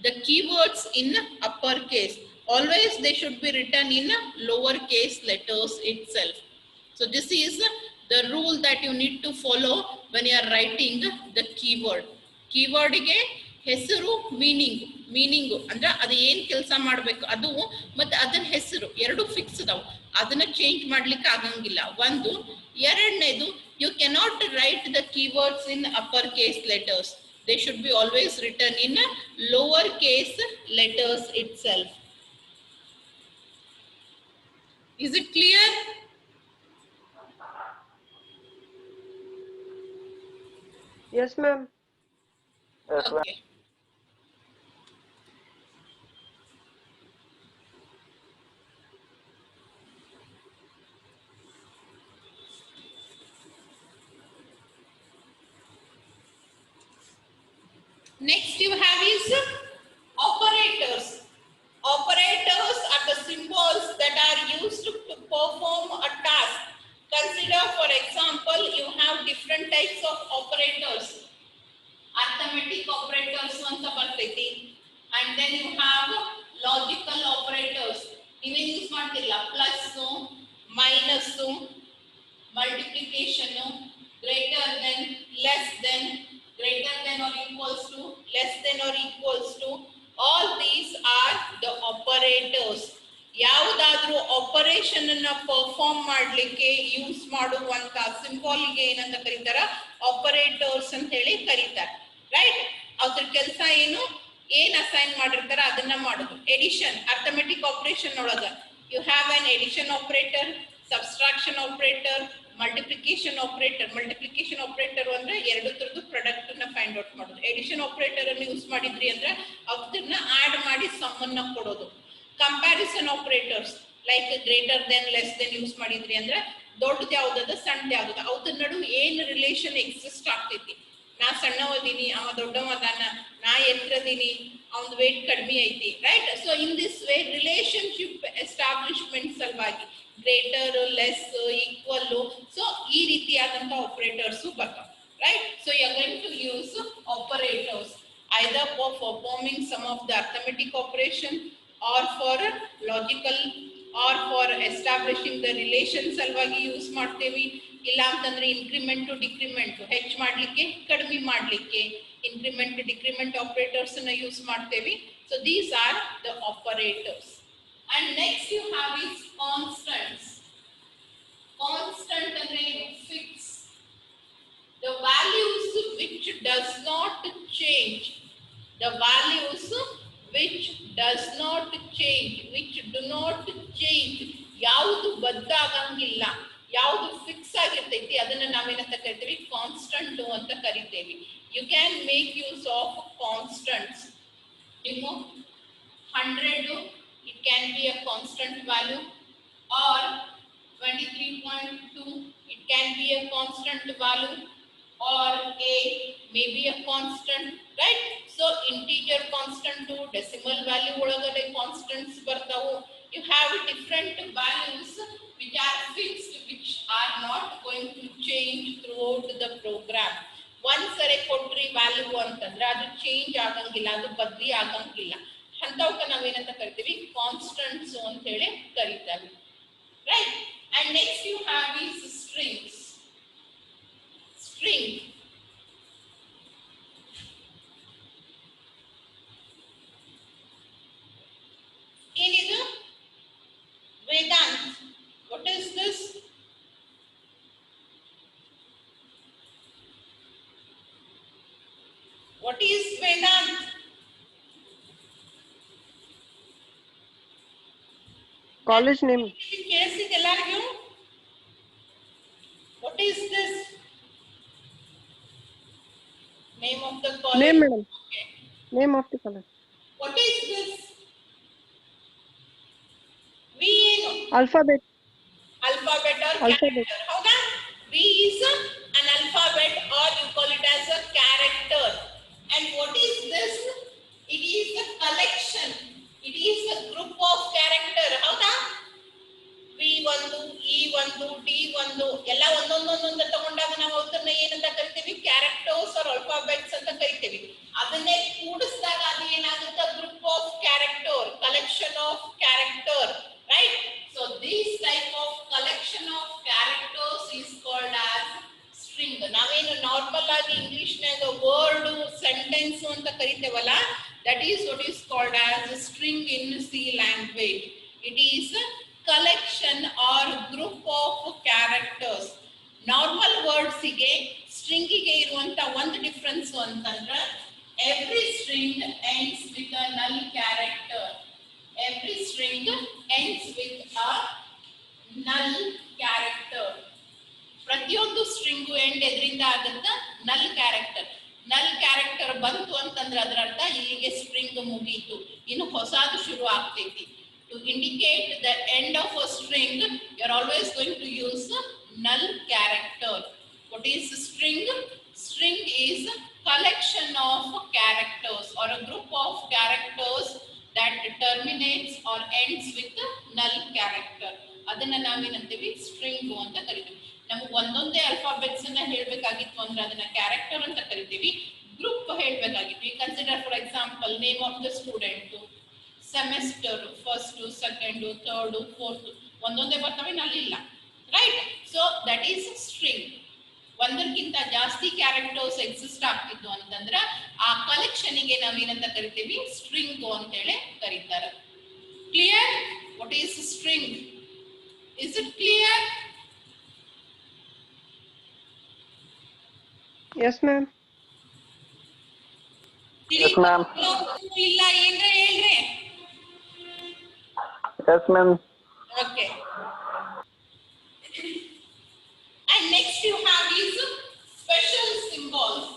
the keywords in upper case. Always they should be written in lower case letters itself. So this is the rule that you need to follow when you are writing the keyword. ಕೀವರ್ಡ್ಗೆ ಹೆಸರು, meaning ಅಂದ್ರೆ ಅದು ಏನ್ ಕೆಲಸ ಮಾಡ್ಬೇಕು ಅದು ಮತ್ತೆ ಅದನ್ನ ಹೆಸರು ಎರಡು ಫಿಕ್ಸ್ ಅದಾವ. ಅದನ್ನ ಚೇಂಜ್ ಮಾಡ್ಲಿಕ್ಕೆ ಆಗಂಗಿಲ್ಲ ಒಂದು. ಎರಡನೇದು, you cannot write the keywords in upper case letters. they should be always written in lowercase letters itself. Is it clear? Yes, ma'am. Yes, ma'am. Okay. Next you have is operators. Operators are the symbols that are used to perform a task. Consider, for example, you have different types of operators. Arithmetic operators ಅಂತ ಬರ್ತೈತಿ, and then you have logical operators. ನೀವೇನು use ಮಾಡ್ತಿರಲ್ಲ, plus, minus, multiplication, greater than, less than, greater than or equals to, less than or equals to, all these are the operators. ಯಾವುದಾದ್ರೂ operation ಅನ್ನ perform ಮಾಡಲಿಕ್ಕೆ use ಮಾಡುವಂತ symbol ಗೆ ಏನಂತ ಕರೀತಾರ, operators ಅಂತ ಹೇಳಿ ಕರೀತಾರೆ. ರೈಟ್? ಅದ್ರ ಕೆಲಸ ಏನು, ಏನ್ ಅಸೈನ್ ಮಾಡಿರ್ತಾರ ಅದನ್ನ ಮಾಡೋದು. ಎಡಿಷನ್, ಅರ್ಥಮೆಟಿಕ್ ಆಪರೇಷನ್ ಒಳಗ you have an addition operator, subtraction operator, multiplication operator. Multiplication operator ಅಂದ್ರೆ ಎರಡು ತರದ್ದು ಪ್ರಾಡಕ್ಟ್ ಅನ್ನ ಫೈಂಡ್ ಔಟ್ ಮಾಡೋದು. ಎಡಿಷನ್ ಆಪರೇಟರ್ ಅನ್ನು ಯೂಸ್ ಮಾಡಿದ್ರಿ ಅಂದ್ರೆ ಅದನ್ನ ಆಡ್ ಮಾಡಿ ಸಮ್ ಅನ್ನ ಕೊಡೋದು. Comparison operators like greater than, less than use ಮಾಡಿದ್ರಿ ಅಂದ್ರೆ ದೊಡ್ಡದು ಯಾವ್ದದ ಸಣ್ಣದು ಯಾವ್ದದ ಅವ್ರ ನಡು ಏನ್ ರಿಲೇಷನ್ ಎಕ್ಸಿಸ್ಟ್ ಆಗ್ತೈತಿ. ನಾ ಸಣ್ಣವದೀನಿ, ಅವ ದೊಡ್ಡವದಾನ, ನಾ ಎತ್ತರದೀನಿ, ಅವನ್ ವೇಟ್ ಕಡಿಮೆ ಐತಿ. Right? So in this way relationship establishment ಸಲುವಾಗಿ ಗ್ರೇಟರ್, ಲೆಸ್, ಈಕ್ವಲ್, ಸೊ ಈ ರೀತಿಯಾದಂತ ಆಪರೇಟರ್ಸ್ ಬರ್ತಾವ. Right? So you are going to use operators either for performing some of the arithmetic operation or for logical or for establishing the relations ಸಲುವಾಗಿ use ಮಾಡ್ತೇವಿ. ಇಲ್ಲ ಅಂತಂದ್ರೆ increment decrement, ಹೆಚ್ಚು ಮಾಡ್ಲಿಕ್ಕೆ ಕಡಿಮೆ ಮಾಡ್ಲಿಕ್ಕೆ ಇನ್ಕ್ರಿಮೆಂಟ್ ಡಿಕ್ರಿಮೆಂಟ್ ಆಪರೇಟರ್ಸ್ ಅನ್ನ ಯೂಸ್ ಮಾಡ್ತೇವಿ. So these are the operators. And next you have is constants. Constant ಅಂದ್ರೆ fix, the values which does not change, the values which does not change, which do not change, ಯಾವುದು ಬದಲಾಗಂಗಿಲ್ಲ, ಯಾವುದು fix ಆಗಿರ್ತೈತಿ ಅದನ್ನ ನಾವೇನಂತ ಕರಿತೀವಿ, constant ಅಂತ ಕರಿತೇವಿ. You can make use of constants. ನೀವು 100 it can be a constant value, or 23.2 it can be a constant value, or a may be a constant. Right? So integer constant to decimal value ಒಳಗಡೆ constants ಬರ್ತಾವು. You have different values which are fixed, which are not going to change throughout the program. ಒಂದ್ಸರಿ ಕೊಟ್ರಿ value ಅಂತಂದ್ರೆ ಅದು change ಆಗಂಗಿಲ್ಲ, ಅದು ಬದಲಿ ಆಗಂಗಿಲ್ಲ. ಅಂತವಕ್ಕ ನಾವೇನಂತ ಕರಿತೀವಿ, ಕಾನ್ಸ್ಟಂಟ್ಸ್ ಅಂತ ಹೇಳಿ ಕರಿತೀವಿ. Right? And next you have is strings. String. ಏನಿದು? Vedant. What is this? What is Vedant? College name. ಕೇಳಿಸಿದೆ ಎಲ್ಲರಿಗೂ? What is this? Name of the college. Name, madam. Okay. Name of the college. What is this? V ಏನು? Alphabet. Alphabet or Alphabet. character. ಹೌದಾ? V is an alphabet, or you call it as a character. And what is this? It is a collection. It is a group of character. ಹೌದಾ? V1, E1, D1 ಎಲ್ಲ ಒಂದೊಂದೊಂದೊಂದು ತಗೊಂಡಾಗ ನಾವು ಅವನ್ನ ಏನಂತ ಕರಿತೀವಿ, characters R alphabets ಅಂತ ಕರಿತೀವಿ. ಅದನ್ನೇ ಕೂಡಿಸಿದಾಗ ಅದು ಏನಾಗುತ್ತೆ, group of character, collection of character. Right? So this type of collection of characters is called as string. ನಾವೇನು ನಾರ್ಮಲ್ ಆಗಿ ಇಂಗ್ಲಿಷ್ ನಾಗ ವರ್ಡ್, ಸೆಂಟೆನ್ಸ್ ಅಂತ ಕರಿತೇವಲ್ಲ, that is what is called as string in C language. It is collection or group of characters. Normal words ಗೆ string ಗೆ ಇರುವಂತ ಒಂದು difference ಅಂತಂದ್ರೆ string ends with a null character. Every string ends with a null character. ಪ್ರತಿಯೊಂದು string end ಎದರಿಂದ ಆಗುತ್ತಾ ನಲ್ character. ನಲ್ character ಬಂತು ಅಂತಂದ್ರೆ ಅದರ ಅರ್ಥ ಇಲ್ಲಿಗೆ ಸ್ಟ್ರಿಂಗ್ ಮುಗೀತು, ಇನ್ನು ಹೊಸದು ಶುರು ಆಗ್ತೈತಿ. To indicate the end of a string you are always going to use null character. What is string? String is a collection of characters or a group of characters that terminates or ends with a null character. ಅದನ್ನ ನಾವೇನಂತೀವಿ string ಅಂತ ಕರಿತೀವಿ. ನಮಗೆ ಒಂದೊಂದೇ alphabets ಅನ್ನ ಹೇಳಬೇಕಾಗಿತ್ತು ಅಂದ್ರೆ ಅದನ್ನ character ಅಂತ ಕರಿತೀವಿ. ಗ್ರೂಪ್ ಹೇಳಬೇಕಾಗಿತ್ತು, consider for example name of the student, semester, first, second, third, fourth ಒಂದೊಂದೇ ಬರ್ತವೆ, ನಲ್ಲಿಲ್ಲ. Right? So that is string. ಒಂದಕ್ಕಿಂತ ಜಾಸ್ತಿ ಕ್ಯಾರೆಕ್ಟರ್ಸ್ ಎಕ್ಸಿಸ್ಟ್ ಆಗ್ತಿದ್ದು ಅಂತಂದ್ರೆ ಆ ಕಲೆಕ್ಷನ್ಗೆ ನಾವೇನಂತ ಕರಿತೀವಿ ಸ್ಟ್ರಿಂಗ್ ಅಂತ ಹೇಳಿ ಕರೀತಾರೆ. Clear? What is string? Is it clear? Yes, ma'am. Yes, ma'am. ಇಲ್ಲ ಏನ್ರ ಹೇಳ್ರಿ. Yes, ma'am. Okay. And next you have is special symbols.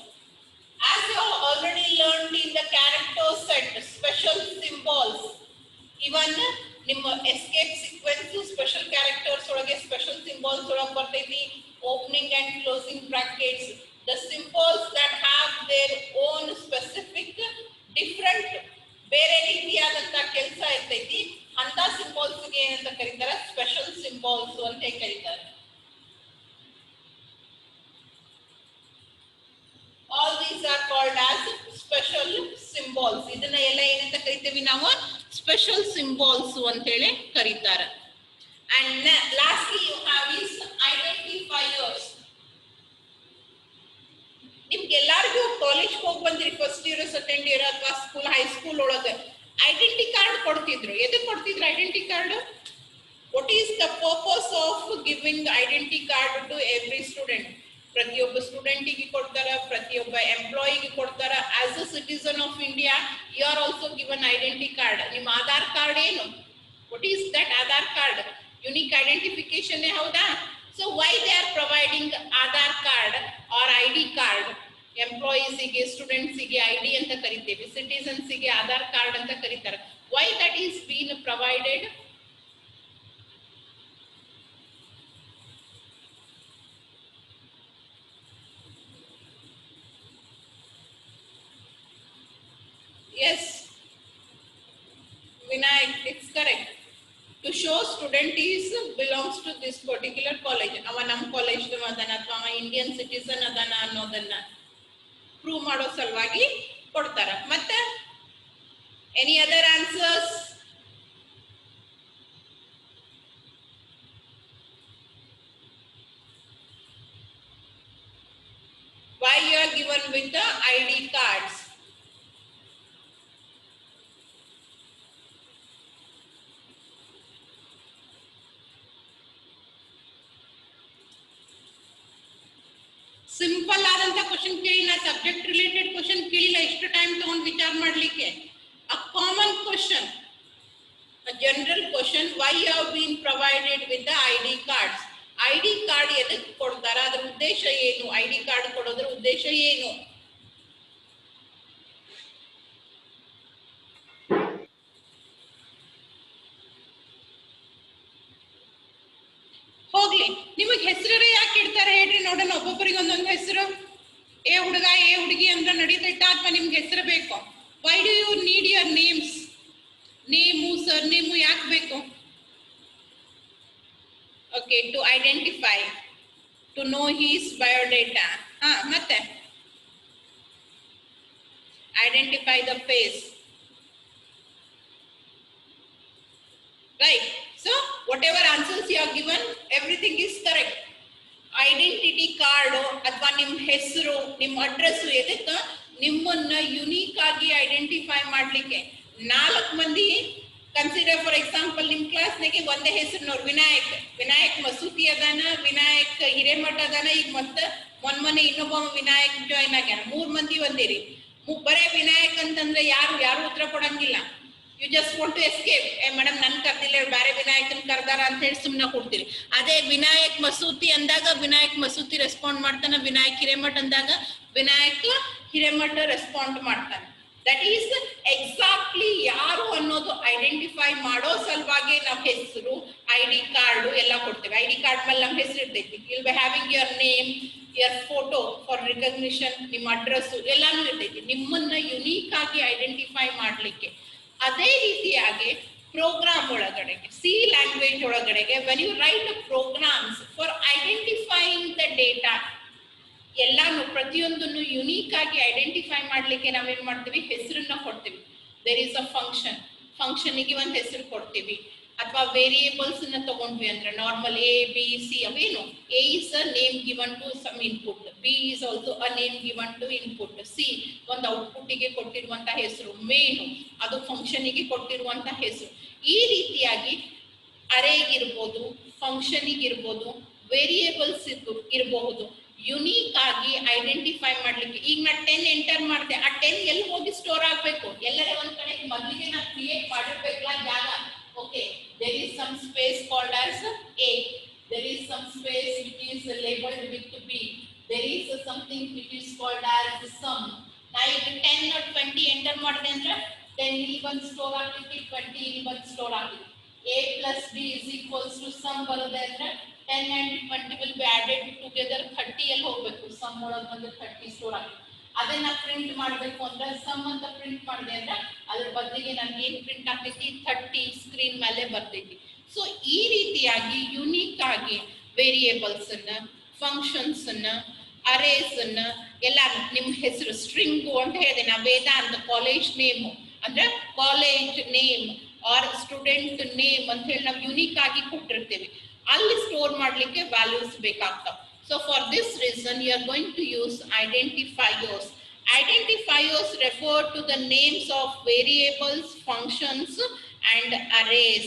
As you have already learned in the character set, special symbols. Even ನಿಮ್ಮ escape sequence special characters ಒಳಗೆ special symbols ಒಳಗೆ ಬರ್ತೈತಿ. Opening and closing brackets. The symbols that have their own specific different ಬೇರೆ ರೀತಿಯಾದಂತ ಕೆಲಸ ಇರ್ತೈತಿ, ಅಂತ symbols ಗೆ ಏನಂತ ಕರೀತಾರೆ ಸ್ಪೆಷಲ್ ಸಿಂಬಲ್ಸ್ ಅಂತ ಕರೀತಾರೆ. All these are called as special symbols. ಇದನ್ನ ಎಲ್ಲ ಏನಂತ ಕರಿತೀವಿ ನಾವು ಸ್ಪೆಷಲ್ ಸಿಂಬಲ್ಸ್ ಅಂತ ಹೇಳಿ ಕರೀತಾರೆ. And lastly you have is identifiers. ನಿಮ್ಗೆ ಎಲ್ಲರಿಗೂ ಕಾಲೇಜ್ ಹೋಗಿ ಬಂದ್ರಿ, ಫಸ್ಟ್ ಇಯರ್, ಸೆಕೆಂಡ್ ಇಯರ್ ಅಥವಾ ಸ್ಕೂಲ್, ಹೈಸ್ಕೂಲ್ ಒಳಗೆ ಐಡೆಂಟಿ ಕಾರ್ಡ್ ಕೊಡ್ತಿದ್ರು. ಎದಕ್ಕೆ ಕೊಡ್ತಿದ್ರು identity card? What is the purpose of giving identity card to every student? ಪ್ರತಿಯೊಬ್ಬ ಸ್ಟೂಡೆಂಟಿಗೆ ಕೊಡ್ತಾರ, ಪ್ರತಿಯೊಬ್ಬ ಎಂಪ್ಲಾಯಿಗೆ ಕೊಡ್ತಾರ. As a citizen of India you are also given identity card. ನಿಮ್ಮ ಆಧಾರ್ ಕಾರ್ಡ್ ಏನು? What is that Aadhaar card? Unique identification, ಹೌದಾ? So why they are providing Aadhaar card or ID card? Employees ಗೆ, students ಗೆ ID ಅಂತ ಕರಿತೇವೆ, citizens ಗೆ Aadhaar card ಅಂತ ಕರೀತಾರೆ. Why that is being provided? Yes, Vinayak, it's correct. To show student is belongs to this particular college. ಅವ ನಮ್ಮ college ಅದನ್ನ ಅಥವಾ ಅವ ಇಂಡಿಯನ್ ಸಿಟಿಸನ್ ಅದನ್ನ ಅನ್ನೋದನ್ನ ಪ್ರೂವ್ ಮಾಡೋ ಸಲುವಾಗಿ ಕೊಡ್ತಾರ. ಮತ್ತೆ any other answers? Why you are given with the ID cards? Simple ಆದಂತ ಕ್ವಶನ್ ಕೇಳಿಲ್ಲ, ಸಬ್ಜೆಕ್ಟ್ ರಿಲೇಟೆಡ್ ಕ್ವಶನ್ ಕೇಳಿಲ್ಲ, ಇಷ್ಟು ಟೈಮ್ ತಗೊಂಡು ವಿಚಾರ ಮಾಡ್ಲಿಕ್ಕೆ. A common question, a general question, why you have been provided with the ID cards. ID card ಎದಕ್ಕೆ ಕೊಡ್ತಾರ? ಅದರ ಉದ್ದೇಶ ಏನು? ಐಡಿ ಕಾರ್ಡ್ ಕೊಡೋದ್ರ ಉದ್ದೇಶ ಏನು? ಹೋಗ್ಲಿ, ನಿಮಗೆ ಹೆಸರೇ ಯಾಕೆ ಇಡ್ತಾರೆ ಹೇಳ್ರಿ ನೋಡೋಣ. ಒಬ್ಬೊಬ್ಬರಿಗೆ ಒಂದೊಂದು ಹೆಸರು. ಏ ಹುಡುಗ, ಏ ಹುಡುಗಿ ಅಂದ್ರೆ ನಡೀತೈತಾ ಅಥವಾ ನಿಮ್ಗೆ ಹೆಸರು ಬೇಕು? Why do you need your names? Name, sir name ಯಾಕೆ ಬೇಕು? Okay, to identify, to know his biodata. ಮತ್ತೆ identify the face. Right? So whatever answers you are given, everything is correct. Identity card ಅಥವಾ ನಿಮ್ಮ ಹೆಸರು, ನಿಮ್ಮ address ಎದಕ್ಕೆ? ನಿಮ್ಮನ್ನ unique ಆಗಿ ಐಡೆಂಟಿಫೈ ಮಾಡ್ಲಿಕ್ಕೆ. 4 ಮಂದಿ ಕನ್ಸಿಡರ್ ಫಾರ್ ಎಕ್ಸಾಂಪಲ್ ನಿಮ್ಮ ಕ್ಲಾಸ್ನಾಗೆ ಒಂದೇ ಹೆಸರು ನೋಡಿ, ವಿನಾಯಕ್. ವಿನಾಯಕ್ ಮಸೂತಿ ಅದಾನ, ವಿನಾಯಕ್ ಹಿರೇಮಠ ಅದಾನ. ಈಗ ಮತ್ತೆ ಮೊನ್ನೆ ಇನ್ನೊಬ್ಬ ವಿನಾಯಕ್ ಜಾಯ್ನ್ ಆಗ್ಯಾನ. 3 ಮಂದಿ ಒಂದಿರಿ. ಬರೇ ವಿನಾಯಕ್ ಅಂತಂದ್ರೆ ಯಾರು ಉತ್ತರ ಕೊಡಂಗಿಲ್ಲ. You just want to escape. Madam ನನ್ ಕರ್ದಿಲ್ಲ, ಬೇರೆ ವಿನಾಯಕನ್ ಕರ್ದಾರ ಅಂತ ಹೇಳಿ ಸುಮ್ಮನೆ ಕೊಡ್ತೀರಿ. ಅದೇ ವಿನಾಯಕ್ ಮಸೂತಿ ಅಂದಾಗ ವಿನಾಯಕ್ ಮಸೂತಿ ರೆಸ್ಪಾಂಡ್ ಮಾಡ್ತಾನೆ, ವಿನಾಯಕ್ ಹಿರೇಮಠ್ ಅಂದಾಗ ವಿನಾಯಕ್ ಹಿರೇಮಠ ರೆಸ್ಪಾಂಡ್ ಮಾಡ್ತಾನೆ. ದಟ್ ಈಸ್ ಎಕ್ಸಾಕ್ಟ್ಲಿ ಯಾರು ಅನ್ನೋದು ಐಡೆಂಟಿಫೈ ಮಾಡೋ ಸಲುವಾಗಿ ನಾವು ಹೆಸರು, ID ಕಾರ್ಡ್ ಎಲ್ಲ ಕೊಡ್ತೇವೆ. ID ಕಾರ್ಡ್ ಮೇಲೆ ನಮ್ಮ ಹೆಸರು ಇರ್ತೈತಿ. Will be having your name, your photo for recognition, ನಿಮ್ಮ ಅಡ್ರೆಸ್ ಎಲ್ಲಾನು ಇರ್ತೈತಿ, ನಿಮ್ಮನ್ನ ಯುನೀಕ್ ಆಗಿ ಐಡೆಂಟಿಫೈ ಮಾಡ್ಲಿಕ್ಕೆ. ಅದೇ ರೀತಿಯಾಗಿ ಪ್ರೋಗ್ರಾಮ್ ಒಳಗಡೆಗೆ, ಸಿ ಲ್ಯಾಂಗ್ವೇಜ್ ಒಳಗಡೆಗೆ when you write programs for identifying the data, ಎಲ್ಲಾನು ಪ್ರತಿಯೊಂದನ್ನು ಯುನೀಕ್ ಆಗಿ ಐಡೆಂಟಿಫೈ ಮಾಡ್ಲಿಕ್ಕೆ ನಾವೇನ್ ಮಾಡ್ತೀವಿ, ಹೆಸರನ್ನ ಕೊಡ್ತೀವಿ. ದೇರ್ ಇಸ್ ಅ ಫಂಕ್ಷನ್ಗೆ ಒಂದು ಹೆಸರು ಕೊಡ್ತೀವಿ. ಅಥವಾ ವೇರಿಯೇಬಲ್ಸ್ ನ ತಗೊಂಡ್ವಿ ಅಂದ್ರೆ ನಾರ್ಮಲ್ A, B, C ಅವೇನು, A is a name given to some input, B is also a name given to input, C ಒಂದು ಔಟ್ಪುಟ್ ಗೆ ಕೊಟ್ಟಿರುವಂತ ಹೆಸರು, ಮೇನು ಅದು ಫಂಕ್ಷನ್ ಗೆ ಕೊಟ್ಟಿರುವಂತ ಹೆಸರು. ಈ ರೀತಿಯಾಗಿ ಅರೇಗೆ ಇರ್ಬೋದು, ಫಂಕ್ಷನ್ ಇರ್ಬೋದು, ವೇರಿಯೇಬಲ್ಸ್ ಇರಬಹುದು, ಯುನೀಕ್ ಆಗಿ ಐಡೆಂಟಿಫೈ ಮಾಡ್ಲಿಕ್ಕೆ. ಈಗ ನಾ 10 ಎಂಟರ್ ಮಾಡಿದೆ, ಆ 10 ಎಲ್ಲಿ ಹೋಗಿ ಸ್ಟೋರ್ ಆಗ್ಬೇಕು, ಎಲ್ಲರೇ ಒಂದ್ ಕಡೆ ಮೊದಲಿಗೆ ನಾ ಕ್ರಿಯೇಟ್ ಮಾಡಿರ್ಬೇಕಲ್ಲ ಜಾಗ. Okay, there is some space called as A, there is some space which is labeled with B, there is something which is called as sum. Now if 10 or 20 enter ಮಾಡಿದೆ ಅಂದ್ರೆ 10 ಇಲ್ಲಿ ಬಂದು ಸ್ಟೋರ್ ಆಗ್ಲಿಕ್ಕೆ, 20 ಇಲ್ಲಿ ಬಂದು store ಆಗ್ಲಿಕ್ಕೆ. A plus B is equals to sum ಬರುತ್ತೆ ಅಂದ್ರೆ 10 and 20 will be added together, 30 ಎಲ್ಲಿ ಹೋಗ್ಬೇಕು, sum ಒಳಗೆ ಬಂದು 30 ಸ್ಟೋರ್ ಆಗ್ಲಿಕ್ಕೆ. ಅದನ್ನ ಪ್ರಿಂಟ್ ಮಾಡಬೇಕು ಅಂದ್ರೆ ಸಮ್ ಅಂತ ಪ್ರಿಂಟ್ ಮಾಡಿದೆ ಅಂದ್ರೆ ಅದ್ರ ಬದಲಿಗೆ ನನ್ಗೆ ಏನ್ ಪ್ರಿಂಟ್ ಆಗ್ತೈತಿ, 30 ಸ್ಕ್ರೀನ್ ಮೇಲೆ ಬರ್ತೈತಿ. ಸೊ ಈ ರೀತಿಯಾಗಿ ಯುನೀಕ್ ಆಗಿ ವೇರಿಯೇಬಲ್ಸ್ ಅನ್ನ, ಫಂಕ್ಷನ್ಸ್ ಅನ್ನ, ಅರೇಸ್ ಅನ್ನ ಎಲ್ಲ, ನಿಮ್ ಹೆಸರು ಸ್ಟ್ರಿಂಗು ಅಂತ ಹೇಳಿದೆ ನಾ, ವೇದಾಂತ ಕಾಲೇಜ್ ನೇಮ್ ಅಂದ್ರೆ college name or student name ಅಂತ ಹೇಳಿ ನಾವು ಯುನೀಕ್ ಆಗಿ ಕೊಟ್ಟಿರ್ತೇವೆ. ಅಲ್ಲಿ ಸ್ಟೋರ್ ಮಾಡ್ಲಿಕ್ಕೆ ವ್ಯಾಲ್ಯೂಸ್ ಬೇಕಾಗ್ತಾವ. So for this reason you are going to use identifiers. Identifiers refer to the names of variables, functions and arrays.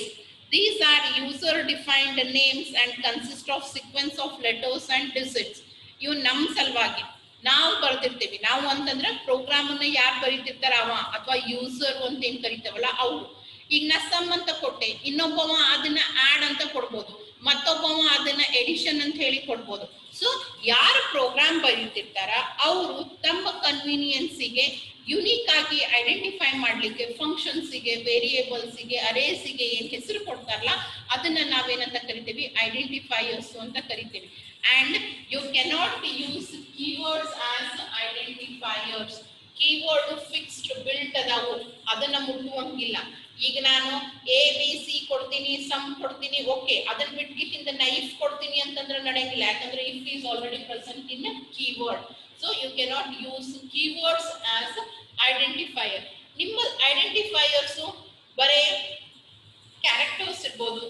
These are user defined names and consist of sequence of letters and digits. ಇವು ನಮ್ಮ ಸಲುವಾಗಿ ನಾವು ಬರ್ತಿರ್ತೀವಿ. ನಾವು ಅಂತಂದ್ರೆ program ಅನ್ನ ಯಾರು ಬರೀತಿರ್ತಾರ ಅವ, ಅಥವಾ ಯೂಸರ್ ಅಂತ ಏನ್ ಕರಿತಾವಲ್ಲ ಅವ್ರು. ಈಗ ನಾ ಸಮ್ ಅಂತ ಕೊಟ್ಟೆ, ಇನ್ನೊಬ್ಬವ ಅದನ್ನ ಆಡ್ ಅಂತ ಕೊಡ್ಬೋದು, ಮತ್ತೊಬ್ಬವ ಅದನ್ನ ಎಡಿಷನ್ ಅಂತ ಹೇಳಿ ಕೊಡ್ಬೋದು. ಸೊ ಯಾರು ಪ್ರೋಗ್ರಾಮ್ ಬರೀತಿರ್ತಾರ ಅವರು ತಮ್ಮ ಕನ್ವೀನಿಯನ್ಸಿಗೆ ಯುನೀಕ್ ಆಗಿ ಐಡೆಂಟಿಫೈ ಮಾಡ್ಲಿಕ್ಕೆ ಫಂಕ್ಷನ್ಸಿಗೆ, ವೇರಿಯೇಬಲ್ಸಿಗೆ, ಅರೇಸಿಗೆ ಏನ್ ಹೆಸರು ಕೊಡ್ತಾರಲ್ಲ ಅದನ್ನ ನಾವೇನಂತ ಕರಿತೀವಿ, ಐಡೆಂಟಿಫೈಯರ್ಸ್ ಅಂತ ಕರಿತೀವಿ. And you cannot use keywords as identifiers. Keyword fixed built ಅದಾವು, ಅದನ್ನ ಮುಟ್ಟುವಂಗಿಲ್ಲ. ಈಗ ನಾನು ABC ಕೊಡ್ತೀನಿ, ಸಮ್ ಕೊಡ್ತೀನಿ, ಓಕೆ, ಅದನ್ನ ಬಿಟ್ಗಿಟ್ಟಿಂದ ನೈಫ್ ಕೊಡ್ತೀನಿ ಅಂತಂದ್ರೆ ನಡೆಯಂಗಿಲ್ಲ, ಯಾಕಂದ್ರೆ if is already present in keyword. So you cannot use keywords as identifier. ನಿಮ್ಮ ಐಡೆಂಟಿಫೈಯರ್ಸ್ ಬರೇ ಕ್ಯಾರೆಕ್ಟರ್ಸ್ ಇರ್ಬೋದು,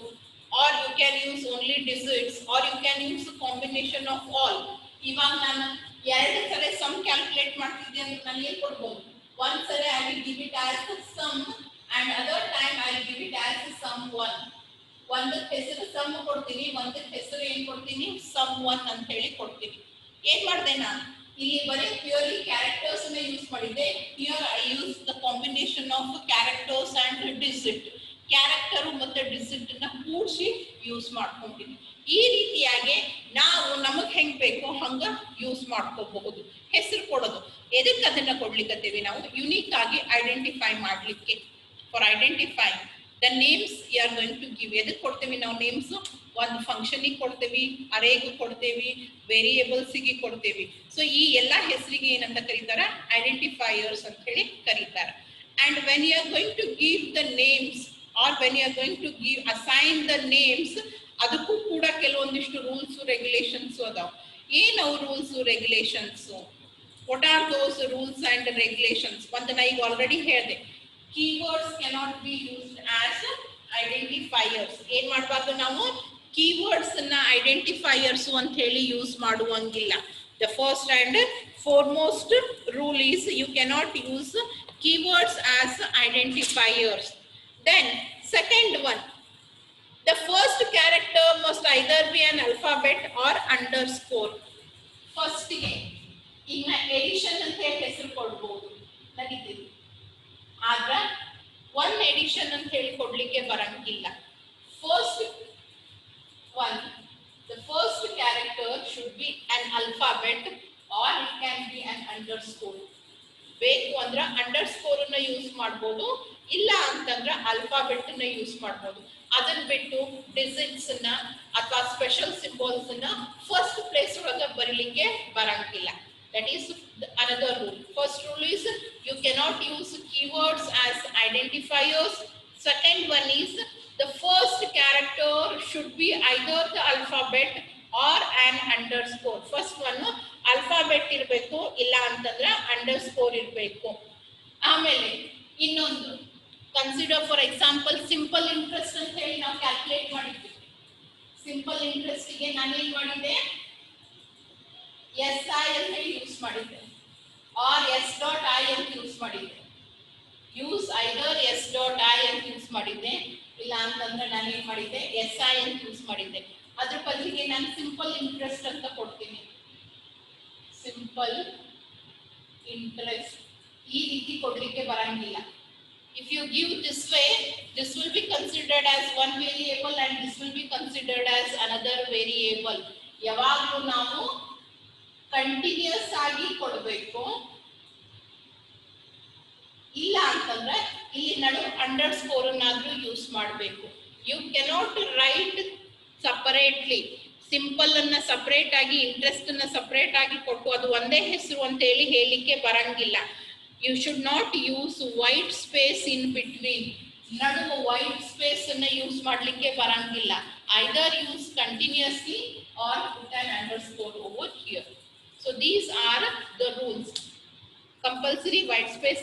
or you can use only digits, or you can use combination of all. ಇವಾಗ ನಾನು 2 ಸಲ ಸಮ್ ಕ್ಯಾಲ್ಕುಲೇಟ್ ಮಾಡ್ತಿದ್ದೆ ಅಂದ್ರೆ ನಾನು ಏನ್ ಕೊಡ್ಬೋದು, ಒಂದ್ಸಲ I will give it as sum and other time I will give it as sum 1. ಒಂದು ಹೆಸರು ಸಮ್ ಕೊಡ್ತೀನಿ, ಒಂದು ಹೆಸರು ಏನ್ ಕೊಡ್ತೀನಿ, ಸಮ್ 1 ಅಂತ ಹೇಳಿ ಕೊಡ್ತೀನಿ. ಏನ್ ಮಾಡಿದೆ ನಾನು ಇಲ್ಲಿ ಬರೀ ಪ್ಯೂರ್ಲಿ ಕ್ಯಾರೆಕ್ಟರ್ಸ್ ಅನ್ನ ಯೂಸ್ ಮಾಡಿದ್ದೆ. Here I use the combination of characters and digit. Character ಮತ್ತೆ ಡಿಜಿಟ್ ನ ಕೂಡಿಸಿ ಯೂಸ್ ಮಾಡ್ಕೊಂತೀನಿ. ಈ ರೀತಿಯಾಗಿ ನಾವು ನಮಗ್ ಹೆಂಗ್ ಬೇಕೋ ಹಂಗ ಯೂಸ್ ಮಾಡ್ಕೋಬಹುದು. ಹೆಸರು ಕೊಡೋದು ಎದಕ್ಕೆ ಅದನ್ನ ಕೊಡ್ಲಿಕ್ಕತ್ತೀವಿ ನಾವು, ಯುನೀಕ್ ಆಗಿ ಐಡೆಂಟಿಫೈ ಮಾಡ್ಲಿಕ್ಕೆ. For identifying the names you are going to give. ಎದಕ್ಕೆ ಕೊಡ್ತೀವಿ ನಾವು ನೇಮ್ಸ್, ಒಂದು ಫಂಕ್ಷನ್ ಗೆ ಕೊಡ್ತೀವಿ, ಅರೇಗೆ ಕೊಡ್ತೀವಿ, ವೇರಿಯೇಬಲ್ಸ್ ಗೆ ಕೊಡ್ತೀವಿ. ಸೊ ಈ ಎಲ್ಲಾ ಹೆಸರಿಗೆ ಏನಂತ ಕರೀತಾರ, ಐಡೆಂಟಿಫೈಯರ್ಸ್ ಅಂತ ಹೇಳಿ ಕರೀತಾರ. and when you are going to give the names or when you are going to give assign the names, ಅದಕ್ಕೂ ಕೂಡ ಕೆಲವೊಂದಿಷ್ಟು ರೂಲ್ಸ್ ರೆಗ್ಯುಲೇಷನ್ಸ್ ಅದಾವ. ಏನವು rules regulations, what are those rules and regulations? ಒಂದು ನಾ ಈಗ ಆಲ್ರೆಡಿ ಹೇಳಿದೆ, keywords cannot be used as identifiers. ಏನ್ ಮಾಡಬಾರ್ದು ನಾವು, ಕೀವರ್ಡ್ಸ್ ಅನ್ನ ಐಡೆಂಟಿಫೈಯರ್ಸ್ ಅಂತ ಹೇಳಿ use ಮಾಡುವಂಗಿಲ್ಲ. The first and foremost rule is you cannot use keywords as identifiers. Then second one, the first character must either be an alphabet or underscore. First ಗೆ ಈಗ edition ಅಂತ ಹೇಳಿ ಹೆಸರು ಕೊಡ್ಬೋದು, ನಡೀತಿದೆ. ಆದ್ರೆ ಒನ್ ಎಡಿಷನ್ ಅಂತ ಹೇಳಿ ಕೊಡ್ಲಿಕ್ಕೆ ಬರಂಗಿಲ್ಲ. First one, the first character should be an alphabet or it can be an underscore. ಬೇಕು ಅಂದ್ರೆ ಅಂಡರ್ಸ್ಕೋರ್ ಅನ್ನ ಯೂಸ್ ಮಾಡಬಹುದು, ಇಲ್ಲ ಅಂತಂದ್ರೆ ಆಲ್ಫಾಬೆಟ್ ಅನ್ನ ಯೂಸ್ ಮಾಡಬಹುದು. ಅದನ್ನ ಬಿಟ್ಟು ಡಿಜಿಟ್ಸ್ ಅನ್ನ ಅಥವಾ ಸ್ಪೆಷಲ್ ಸಿಂಬಲ್ಸ್ ಅನ್ನ ಫಸ್ಟ್ ಪ್ಲೇಸ್ ಒಳಗೆ ಬರೀಲಿಕ್ಕೆ ಬರಂಗಿಲ್ಲ. That is another rule. First rule is you cannot use keywords as identifiers. Second one is the first character should be either the alphabet or an underscore. First one alphabet ಇರಬೇಕು, ಇಲ್ಲ ಅಂತಂದ್ರೆ underscore ಇರಬೇಕು. ಆಮೇಲೆ ಇನ್ನೊಂದು consider for example simple interest ಅಂತ ಹೇಳಿ ನಾವು calculate ಮಾಡಿದ್ವಿ. ಸಿಂಪಲ್ ಇಂಟ್ರೆಸ್ಟ್ ಗೆ ನಾನು ಏನ್ ಮಾಡಿದ್ದೆ, ಎಸ್ ಐ ಅಂತ ಯೂಸ್ ಮಾಡಿದ್ದೆ ಆರ್ ಎಸ್ ಡಾಟ್ ಐ ಅಂತ ಯೂಸ್ ಮಾಡಿದ್ದೆ. Use either S dot I ಅಂತ ಯೂಸ್ ಮಾಡಿದ್ದೆ, ಇಲ್ಲ ಅಂತಂದ್ರೆ ನಾನು ಏನ್ ಮಾಡಿದ್ದೆ ಎಸ್ ಐ ಅಂತ ಯೂಸ್ ಮಾಡಿದ್ದೆ. ಅದ್ರ ಬದಲಿಗೆ ನಾನು ಸಿಂಪಲ್ ಇಂಟ್ರೆಸ್ಟ್ ಅಂತ ಕೊಡ್ತೀನಿ. ಸಿಂಪಲ್ ಇಂಟ್ರೆಸ್ಟ್ ಈ ರೀತಿ ಕೊಡ್ಲಿಕ್ಕೆ ಬರಂಗಿಲ್ಲ. If you give this way, this will be considered as one variable and this will be considered as another variable. ಯಾವಾಗಲೂ ನಾವು ಕಂಟಿನ್ಯೂಸ್ ಆಗಿ ಕೊಡಬೇಕು, ಇಲ್ಲ ಅಂತಂದ್ರೆ ಇಲ್ಲಿ ನಡು ಅಂಡರ್ಸ್ಕೋರ್ ಅನ್ನಾದ್ರೂ ಯೂಸ್ ಮಾಡಬೇಕು. You cannot write separately. Simple ಅನ್ನ ಸಪರೇಟ್ ಆಗಿ ಇಂಟ್ರೆಸ್ಟ್ ಅನ್ನ ಸಪರೇಟ್ ಆಗಿ ಕೊಟ್ಟು ಅದು ಒಂದೇ ಹೆಸರು ಅಂತ ಹೇಳಿ ಹೇಳಲಿಕ್ಕೆ ಬರಂಗಿಲ್ಲ. You should not use white space in between. ನಡುವೆ ವೈಟ್ ಸ್ಪೇಸ್ ಅನ್ನ ಯೂಸ್ ಮಾಡಲಿಕ್ಕೆ ಬರಂಗಿಲ್ಲ. Either use continuously or put an underscore over here. So these are the rules. Compulsory white space